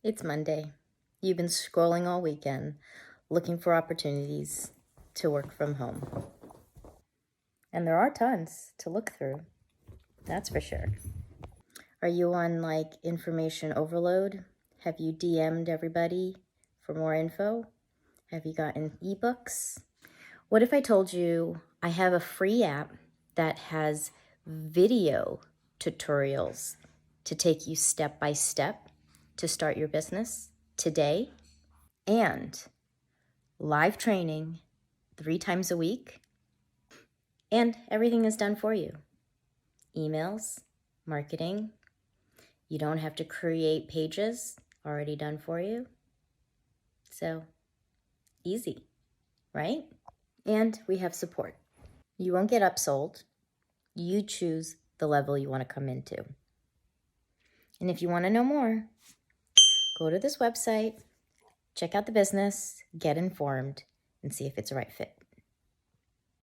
It's Monday. You've been scrolling all weekend, looking for opportunities to work from home. And there are tons to look through, that's for sure. Are you on information overload? Have you DM'd everybody for more info? Have you gotten ebooks? What if I told you I have a free app that has video tutorials to take you step by step to start your business today, and live training 3 times a week, and everything is done for you. Emails, marketing, you don't have to create pages, already done for you. So easy, right? And we have support. You won't get upsold. You choose the level you want to come into. And if you want to know more, go to this website, check out the business, get informed, and see if it's a right fit.